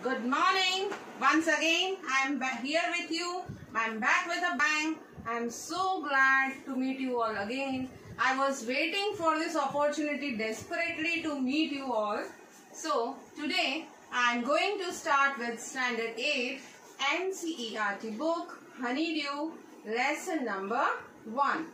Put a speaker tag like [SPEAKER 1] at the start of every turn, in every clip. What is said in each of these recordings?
[SPEAKER 1] Good morning. Once again, I am here with you. I am back with a bang. I am so glad to meet you all again. I was waiting for this opportunity desperately to meet you all. So, today I am going to start with Standard 8 NCERT book Honeydew lesson number 1.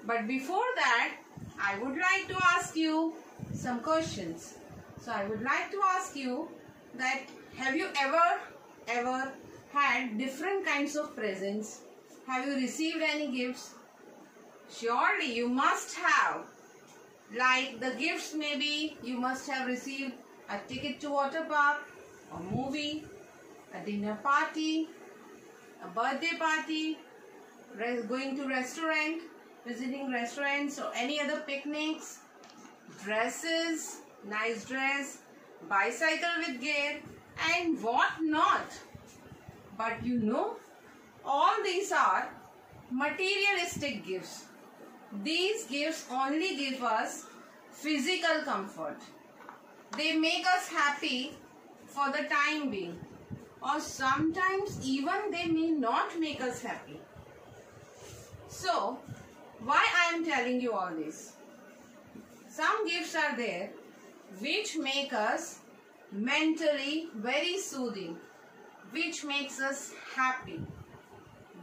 [SPEAKER 1] But before that, I would like to ask you some questions. So, I would like to ask you that have you ever had different kinds of presents? Have you received any gifts? Surely you must have. Like the gifts, maybe you must have received a ticket to water park, a movie, a dinner party, a birthday party, going to restaurant, visiting restaurants or any other picnics, dresses, nice dress, bicycle with gear and what not. But you know, all these are materialistic gifts. These gifts only give us physical comfort. They make us happy for the time being, or sometimes even they may not make us happy. So, why I am telling you all this? Some gifts are there which make us mentally very soothing, which makes us happy,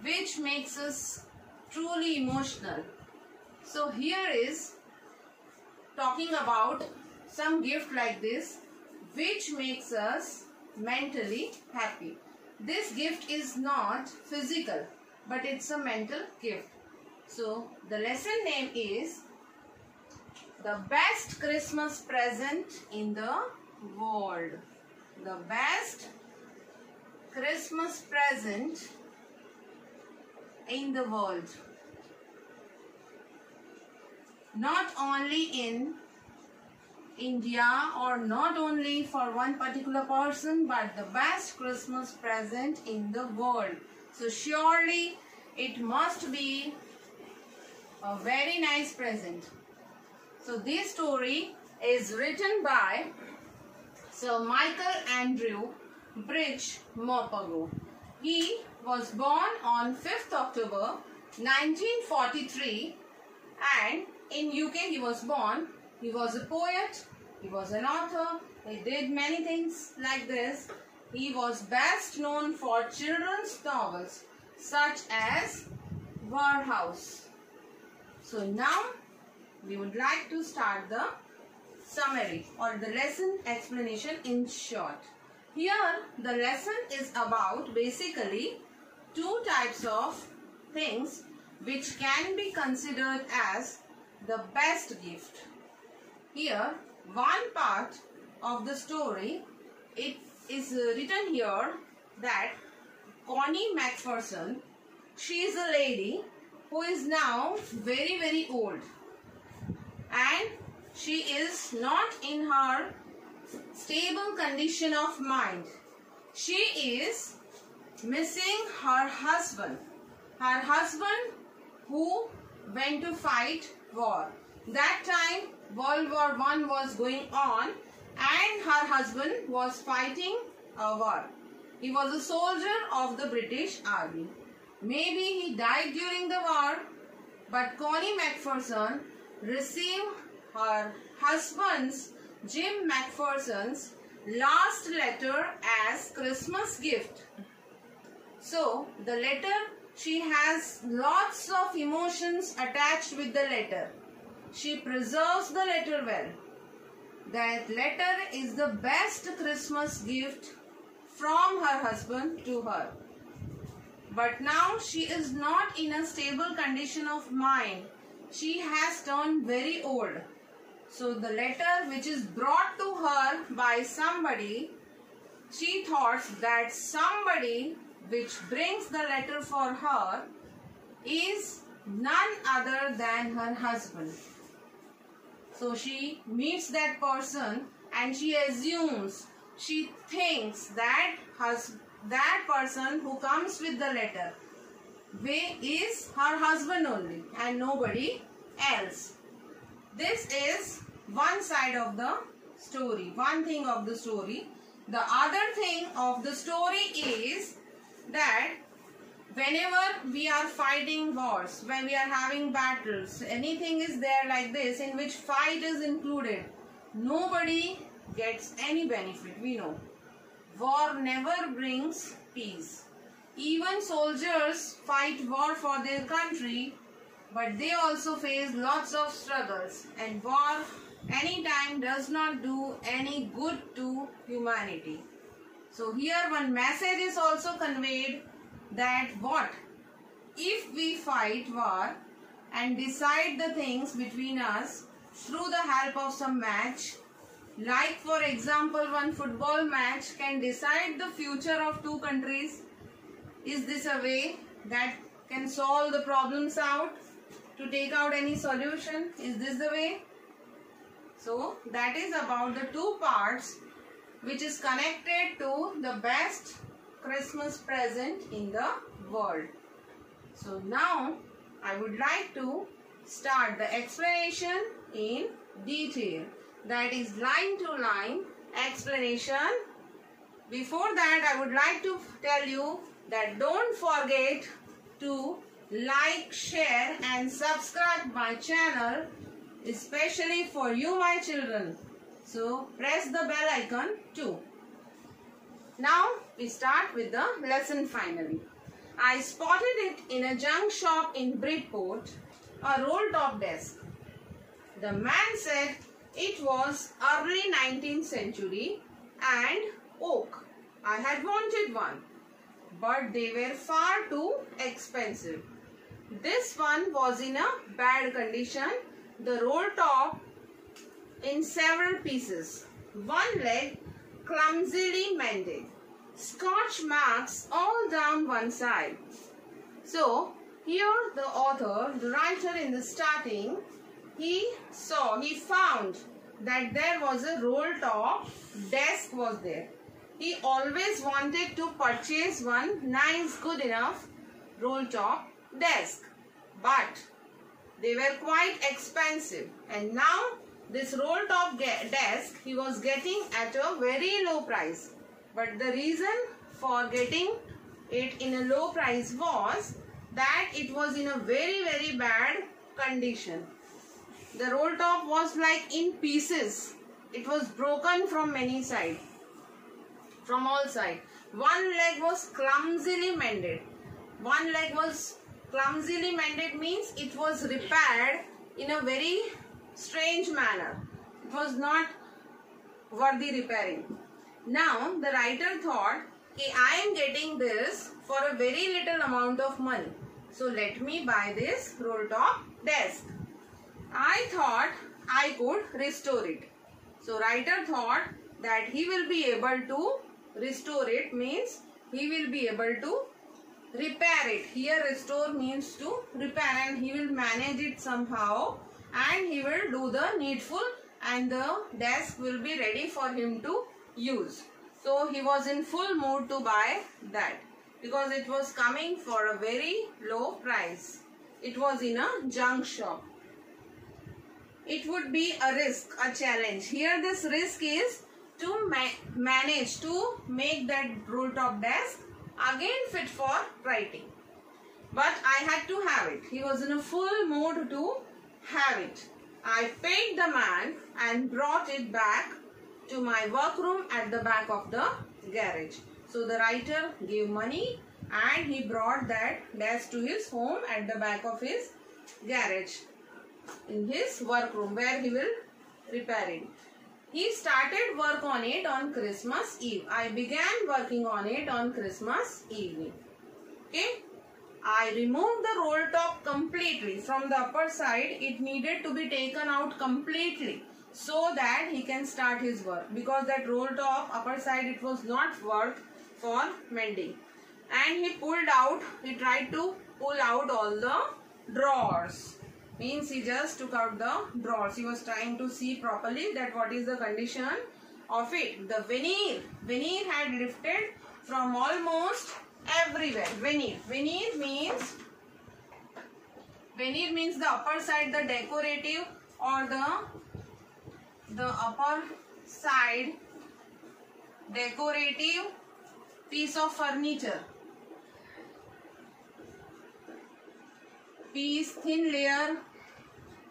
[SPEAKER 1] which makes us truly emotional. So here is talking about some gift like this which makes us mentally happy. This gift is not physical, but it's a mental gift. So the lesson name is The Best Christmas Present in the World. The best Christmas present in the world. Not only in India or not only for one particular person, but the best Christmas present in the world. So surely it must be a very nice present. So this story is written by Sir Michael Andrew Bridge Morpurgo. He was born on 5th October 1943 and in UK he was born. He was a poet, he was an author, he did many things like this. He was best known for children's novels such as Warehouse. So now we would like to start the summary or the lesson explanation in short. Here the lesson is about basically two types of things which can be considered as the best gift. Here one part of the story, it is written here that Connie Macpherson, she is a lady who is now very old and she is not in her stable condition of mind. She is missing her husband. Her husband who went to fight war. That time World War I was going on and her husband was fighting a war. He was a soldier of the British Army. Maybe he died during the war, but Connie Macpherson received her husband's, Jim Macpherson's, last letter as Christmas gift. So the letter, she has lots of emotions attached with the letter. She preserves the letter well. That letter is the best Christmas gift from her husband to her. But now she is not in a stable condition of mind. She has turned very old. So the letter which is brought to her by somebody, she thought that somebody which brings the letter for her is none other than her husband. So she meets that person and she assumes, she thinks that that person who comes with the letter is her husband only and nobody else. This is one side of the story, one thing of the story. the other thing of the story is that whenever we are fighting wars, when we are having battles, anything is there like this in which fight is included, nobody gets any benefit. We know war never brings peace. Even soldiers fight war for their country, but they also face lots of struggles, and war anytime does not do any good to humanity. So here one message is also conveyed that what if we fight war and decide the things between us through the help of some match, like for example one football match can decide the future of two countries. Is this a way that can solve the problems out, to take out any solution? Is this the way? So that is about the two parts which is connected to the best Christmas present in the world. So now I would like to start the explanation in detail. That is line to line explanation. Before that, I would like to tell you that don't forget to like, share and subscribe my channel, especially for you my children. So press the bell icon too. Now we start with the lesson finally. I spotted it in a junk shop in Bridport, a roll-top desk. The man said it was early 19th century and oak. I had wanted one, but they were far too expensive. This one was in a bad condition, the roll top in several pieces, one leg clumsily mended, scotch marks all down one side. So here the author, the writer in the starting, he found that there was a roll top desk was there. He always wanted to purchase one nice good enough roll top desk, but they were quite expensive, and now this roll top desk he was getting at a very low price. But the reason for getting it in a low price was that it was in a very bad condition. The roll top was like in pieces. It was broken from many sides, from all sides. One leg was clumsily mended. One leg was clumsily mended means it was repaired in a very strange manner. It was not worthy repairing. Now the writer thought, okay, I am getting this for a very little amount of money, so let me buy this roll top desk. I thought I could restore it. So writer thought that he will be able to restore it, means he will be able to repair it. Here restore means to repair, and he will manage it somehow and he will do the needful and the desk will be ready for him to use. So he was in full mood to buy that because it was coming for a very low price. It was in a junk shop. It would be a risk, a challenge. Here this risk is to manage to make that roll top desk again fit for writing. But I had to have it. He was in a full mood to have it. I paid the man and brought it back to my workroom at the back of the garage. So the writer gave money and he brought that desk to his home at the back of his garage, in his workroom where he will repair it. He started work on it on Christmas Eve. I began working on it on Christmas evening. Okay. I removed the roll top completely from the upper side. It needed to be taken out completely so that he can start his work, because that roll top upper side, it was not worth for mending. And he pulled out, he tried to pull out all the drawers. Means he just took out the drawers. He was trying to see properly that what is the condition of it. The veneer had lifted from almost everywhere. Veneer means the upper side, the decorative or the upper side decorative piece of furniture. Thin layer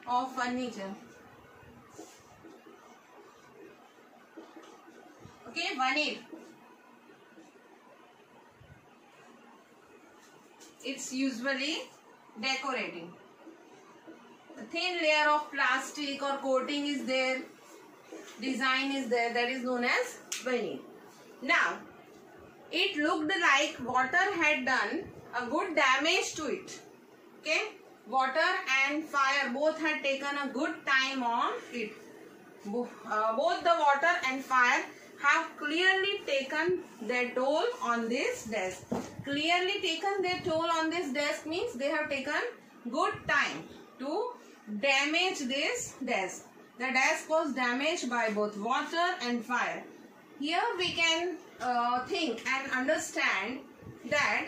[SPEAKER 1] of furniture. Okay, 1/8. It's usually decorating. A thin layer of plastic or coating is there, design is there, that is known as veneer. Now, it looked like water had done a good damage to it. Okay, water and fire both had taken a good time on it. Both the water and fire have clearly taken their toll on this desk. Clearly taken their toll on this desk means they have taken good time to damage this desk. The desk was damaged by both water and fire. Here we can think and understand that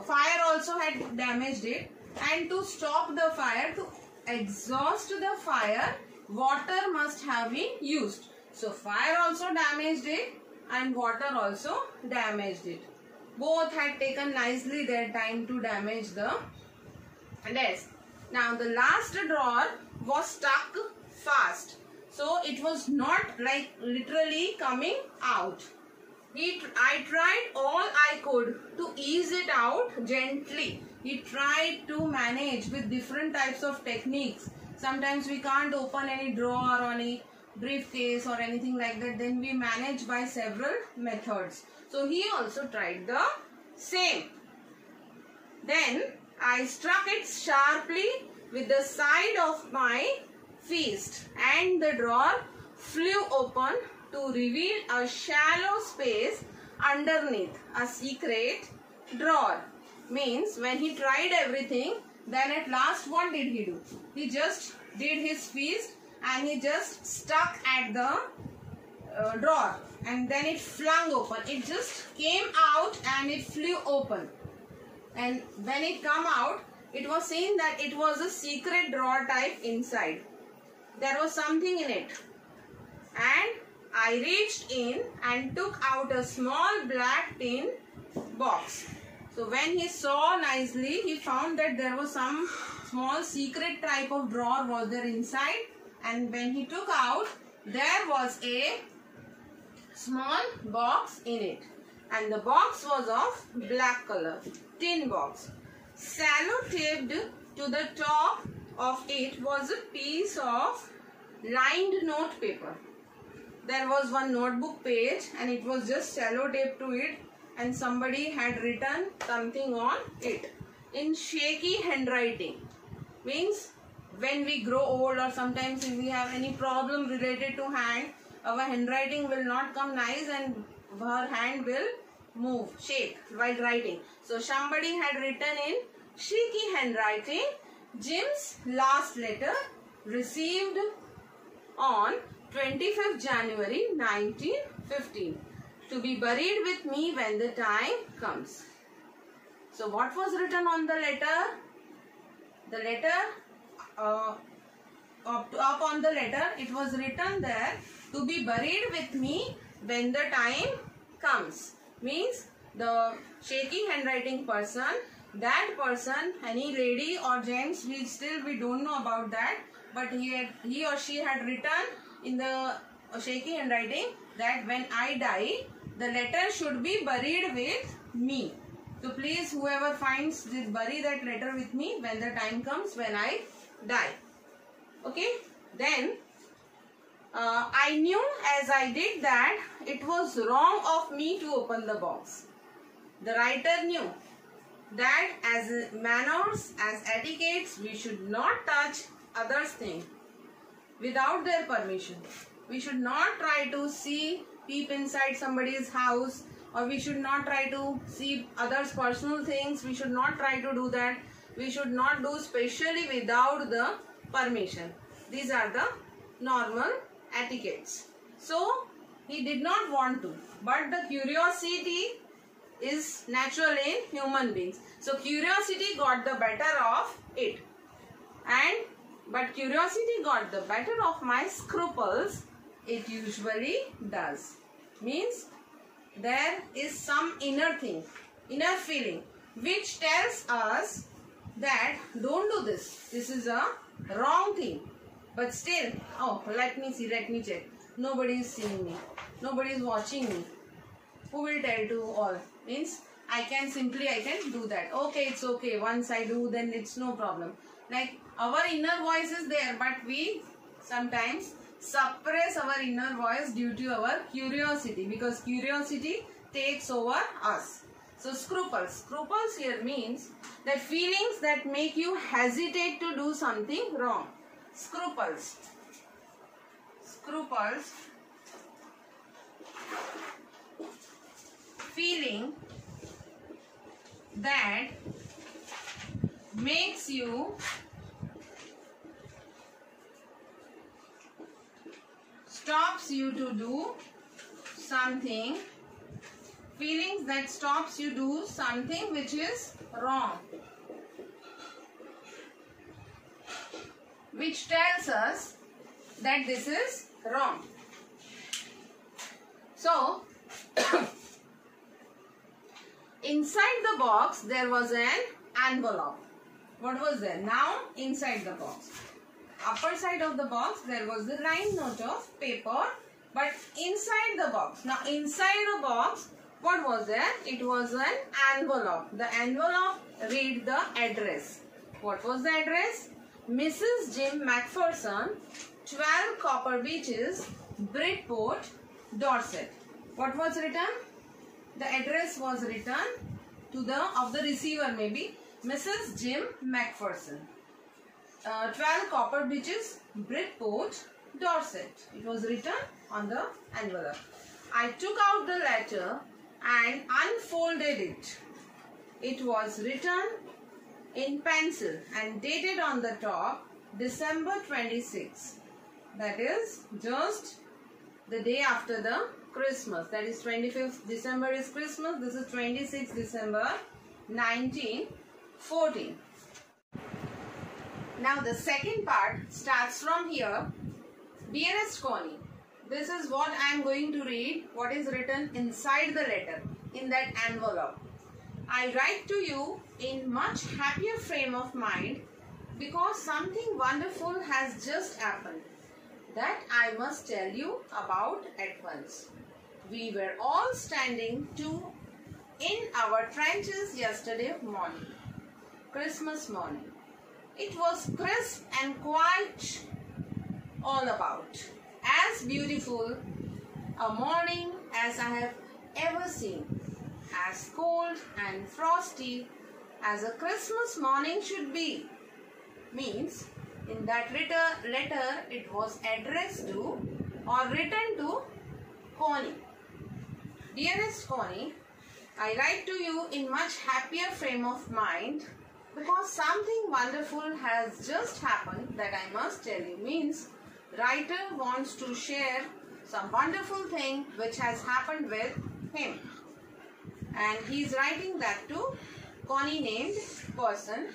[SPEAKER 1] fire also had damaged it, and to stop the fire, to exhaust the fire, water must have been used. So fire also damaged it and water also damaged it. Both had taken nicely their time to damage the desk. Now the last drawer was stuck fast. So it was not like literally coming out. I tried all I could to ease it out gently. He tried to manage with different types of techniques. Sometimes we can't open any drawer or any briefcase or anything like that. Then we manage by several methods. So he also tried the same. Then I struck it sharply with the side of my fist, and the drawer flew open to reveal a shallow space underneath, a secret drawer. Means when he tried everything, then at last what did he do? He just did his fist and he just stuck at the drawer, and then it flung open. It just came out and it flew open. And when it come out, it was seen that it was a secret drawer type inside. There was something in it. And I reached in and took out a small black tin box. So when he saw nicely, he found that there was some small secret type of drawer was there inside. And when he took out, there was a small box in it. And the box was of black color, tin box. Sellotaped to the top of it was a piece of lined note paper. There was one notebook page and it was just sellotaped to it, and somebody had written something on it in shaky handwriting. Means when we grow old or sometimes if we have any problem related to hand, our handwriting will not come nice and our hand will move, shake while writing. So somebody had written in shaky handwriting, Jim's last letter received on 25th January 1915. To be buried with me when the time comes. So what was written on the letter? The letter, up on the letter, it was written there, to be buried with me when the time comes. Means the shaky handwriting person, that person, any lady or gents, we don't know about that, but he or she had written in the shaky handwriting that when I die, the letter should be buried with me. So please, whoever finds this, bury that letter with me when the time comes when I die. Okay. Then I knew as I did that it was wrong of me to open the box. The writer knew that as manners, as etiquettes, we should not touch others' things without their permission. We should not try to peep inside somebody's house, or we should not try to see others' personal things. We should not try to do that. We should not do specially without the permission. These are the normal etiquettes. So he did not want to, but the curiosity is natural in human beings. So curiosity got the better of it, but curiosity got the better of my scruples, it usually does. Means there is some inner thing, inner feeling which tells us that don't do this. This is a wrong thing. But still, oh, let me see, let me check. Nobody is seeing me. Nobody is watching me. Who will tell to all? Means I can do that. Okay, it's okay. Once I do, then it's no problem. Like our inner voice is there, but we sometimes suppress our inner voice due to our curiosity, because curiosity takes over us. So scruples. Scruples here means that feelings that make you hesitate to do something wrong. Scruples. Scruples. Feeling that makes you stops you to do something, feelings that stops you do something which is wrong, which tells us that this is wrong. So inside the box there was an envelope. What was there? Now inside the box, upper side of the box there was the line note of paper, but inside the box, now inside the box what was there? It was an envelope. The envelope read the address. What was the address? Mrs. Jim McPherson, 12 Copper Beeches, Bridport, Dorset. What was written? The address was written to the receiver, maybe Mrs. Jim McPherson, 12 Copper Beeches, Bridport, Dorset. It was written on the envelope. I took out the letter and unfolded it. It was written in pencil and dated on the top December 26. That is just the day after the Christmas. That is 25th December is Christmas. This is 26th December 1914. Now the second part starts from here. Dearest Connie, this is what I am going to read, what is written inside the letter, in that envelope. I write to you in much happier frame of mind because something wonderful has just happened that I must tell you about at once. We were all standing in our trenches yesterday morning, Christmas morning. It was crisp and quiet all about, as beautiful a morning as I have ever seen, as cold and frosty as a Christmas morning should be. Means in that letter it was addressed to or written to Connie. Dearest Connie, I write to you in much happier frame of mind because something wonderful has just happened that I must tell you. Means writer wants to share some wonderful thing which has happened with him, and he is writing that to Connie named person.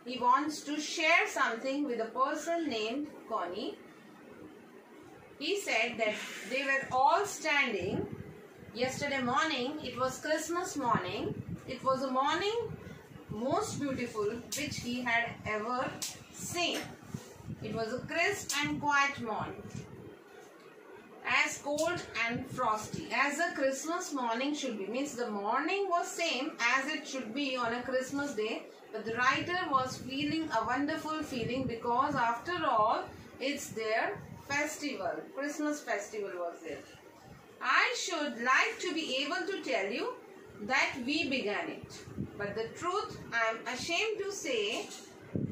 [SPEAKER 1] He wants to share something with a person named Connie. He said that they were all standing yesterday morning. It was Christmas morning. It was a morning most beautiful which he had ever seen. It was a crisp and quiet morning, as cold and frosty as a Christmas morning should be. Means the morning was same as it should be on a Christmas day, but the writer was feeling a wonderful feeling because after all it's their festival. Christmas festival was there. I should like to be able to tell you that we began it, but the truth I am ashamed to say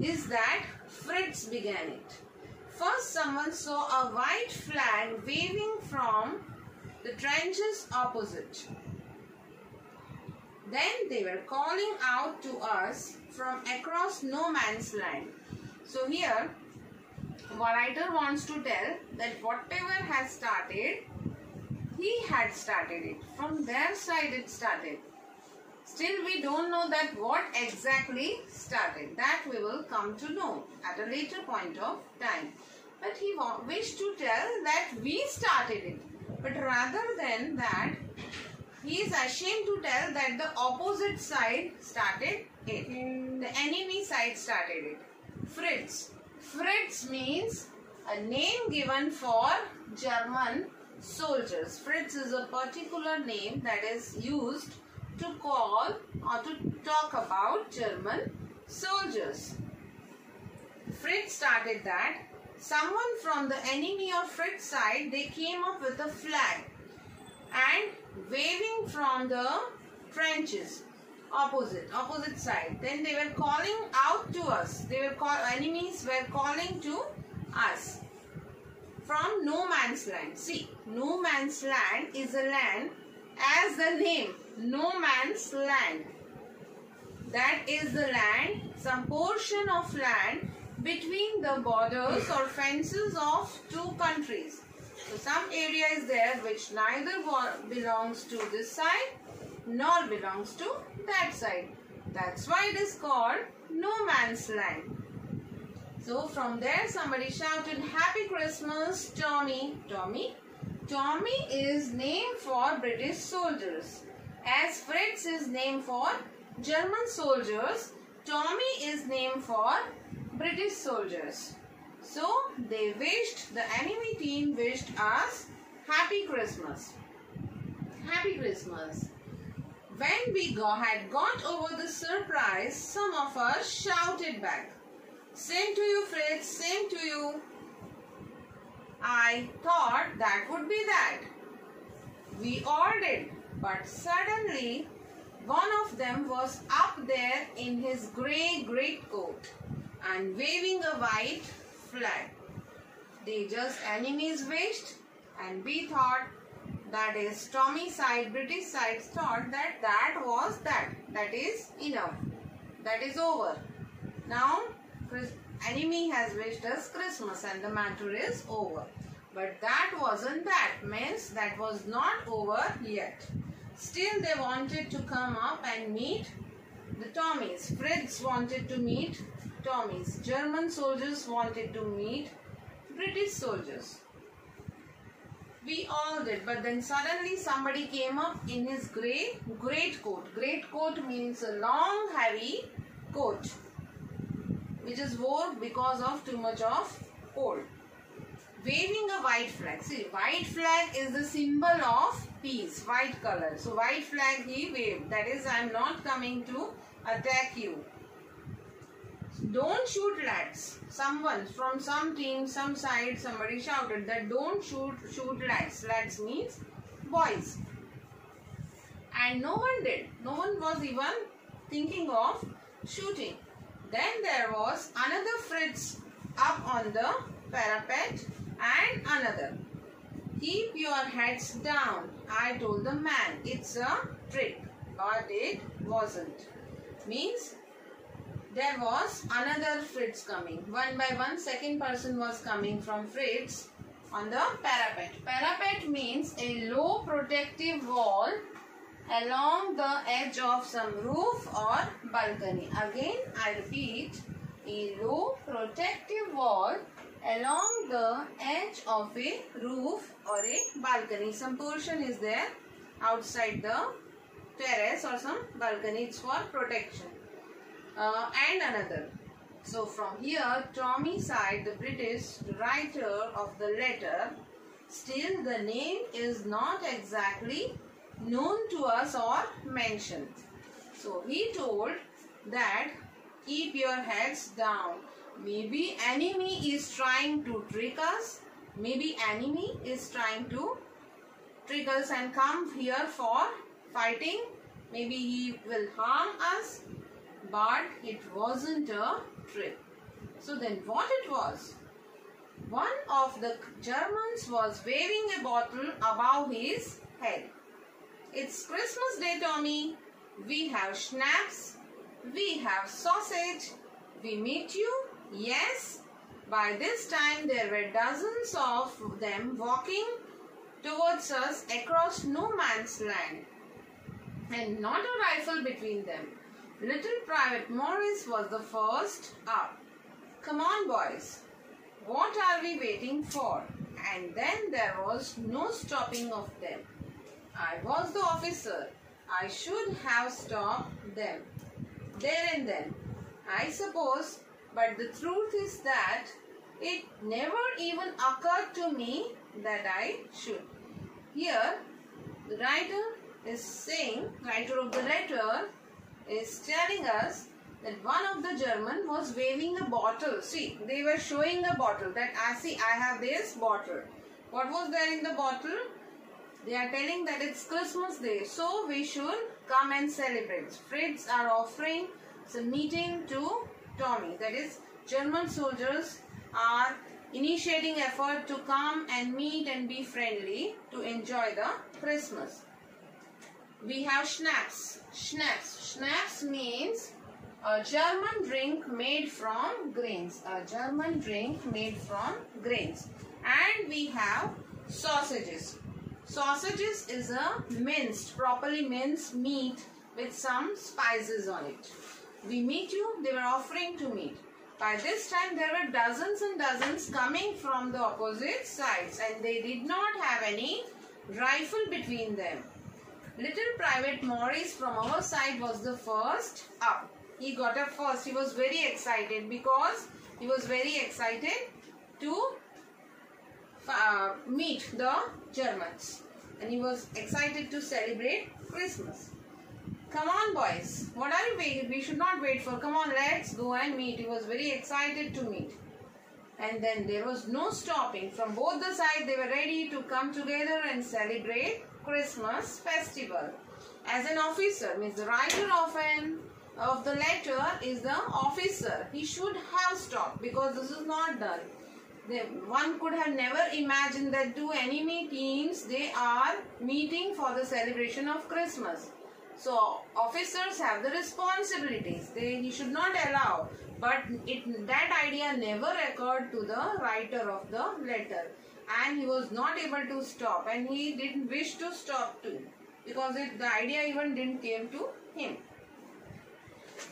[SPEAKER 1] is that Fritz began it. First someone saw a white flag waving from the trenches opposite. Then they were calling out to us from across no man's land. So here, the writer wants to tell that whatever has started, he had started it. From their side it started. Still we don't know that what exactly started. That we will come to know at a later point of time. but he wished to tell that we started it. But rather than that, he is ashamed to tell that the opposite side started it. The enemy side started it. Fritz. Fritz means a name given for German soldiers. Fritz is a particular name that is used to call or to talk about German soldiers. Fritz started that. Someone from the enemy or Fritz side, they came up with a flag and waving from the trenches, opposite side. Then they were calling out to us. Enemies were calling to us from no man's land. See, no man's land is a land as the name, no man's land. That is the land, some portion of land between the borders or fences of two countries. So some area is there which neither belongs to this side nor belongs to that side. That's why it is called no man's land. So from there somebody shouted, "Happy Christmas, Tommy." Tommy is name for British soldiers. As Fritz is name for German soldiers, Tommy is name for British soldiers. So they wished, the enemy team wished us Happy Christmas. Happy Christmas. When we had got over the surprise, some of us shouted back, "Same to you, Fritz, same to you." I thought that would be that. We all did, but suddenly one of them was up there in his grey greatcoat and waving a white flag. They just enemies wished, and we thought, that is Tommy side, British side thought that was that. That is enough. That is over. Now enemy has wished us Christmas and the matter is over. But that wasn't that. Means that was not over yet. Still they wanted to come up and meet the Tommies. Fritz wanted to meet Tommies. German soldiers wanted to meet British soldiers. We all did, but then suddenly somebody came up in his grey greatcoat. Greatcoat means a long heavy coat which is worn because of too much of cold. Waving a white flag. See, white flag is the symbol of peace, white color. So white flag he waved. That is, I am not coming to attack you. Don't shoot, lads. Someone from some team, some side, somebody shouted that don't shoot lads. Lads means boys. And no one did. No one was even thinking of shooting. Then there was another Fritz up on the parapet and another. "Keep your heads down," I told the man. It's a trick, but it wasn't. Means there was another Fritz coming. One by one, second person was coming from Fritz on the parapet. Parapet means a low protective wall along the edge of some roof or balcony. Again, I repeat, a low protective wall along the edge of a roof or a balcony. Some portion is there outside the terrace or some balcony. It's for protection. And another. So from here, Tommy side, the British writer of the letter, still the name is not exactly known to us or mentioned. So he told that keep your heads down. Maybe enemy is trying to trick us. Maybe enemy is trying to trick us and come here for fighting. Maybe he will harm us. But it wasn't a trick. So then what it was? One of the Germans was waving a bottle above his head. "It's Christmas Day, Tommy. We have schnapps. We have sausage. We meet you." Yes. By this time there were dozens of them walking towards us across no man's land. And not a rifle between them. Little Private Morris was the first up. "Come on, boys. What are we waiting for? And then there was no stopping of them. I was the officer. I should have stopped them there and then, I suppose, but the truth is that it never even occurred to me that I should. Here, the writer of the letter is telling us that one of the German was waving a bottle. See, they were showing a bottle that I have this bottle. What was there in the bottle? They are telling that it's Christmas Day, so we should come and celebrate. Fritz are offering some meeting to Tommy. That is, German soldiers are initiating effort to come and meet and be friendly to enjoy the Christmas. We have Schnapps. Schnapps means a German drink made from grains. A German drink made from grains. And we have sausages. Sausages is a properly minced meat with some spices on it. We meet you, they were offering to meet. By this time there were dozens and dozens coming from the opposite sides, and they did not have any rifle between them. Little Private Maurice from our side was the first up. He got up first. He was very excited because he was very excited to meet the Germans, and he was excited to celebrate Christmas. Come on, boys, what are you waiting? We should not wait for. Come on, let's go and meet. He was very excited to meet, and then there was no stopping. From both the sides they were ready to come together and celebrate Christmas festival. As an officer, means the writer of the letter is the officer. He should have stopped because this is not done. One could have never imagined that two enemy teams, they are meeting for the celebration of Christmas. So officers have the responsibilities. He should not allow. But that idea never occurred to the writer of the letter. And he was not able to stop. And he didn't wish to stop too. Because the idea even didn't came to him,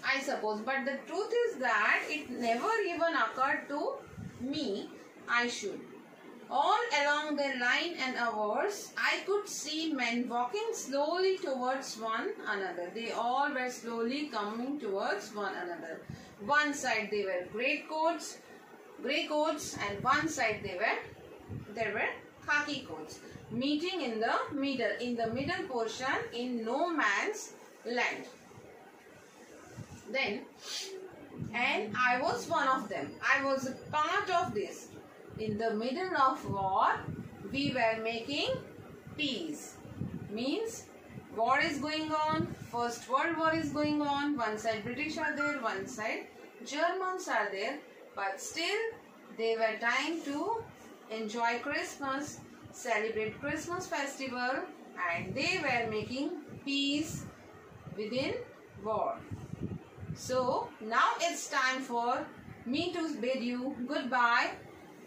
[SPEAKER 1] I suppose. But the truth is that it never even occurred to me I should. All along their line and ours, I could see men walking slowly towards one another. They all were slowly coming towards one another. One side they were grey coats, and one side there were khaki coats. Meeting in the middle portion in no man's land. And I was one of them. I was a part of this. In the middle of war, we were making peace. Means war is going on. First World War is going on. One side British are there, one side Germans are there. But still, they were trying to enjoy Christmas, celebrate Christmas festival, and they were making peace within war. So now it's time for me to bid you goodbye.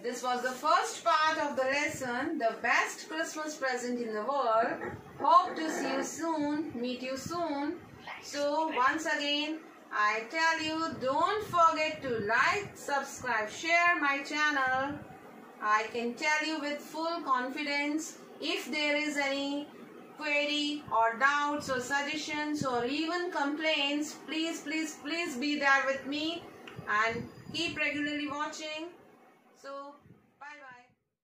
[SPEAKER 1] This was the first part of the lesson, the best Christmas present in the world. Hope to see you soon, meet you soon. So once again, I tell you, don't forget to like, subscribe, share my channel. I can tell you with full confidence, if there is any query or doubts or suggestions or even complaints, please be there with me and keep regularly watching.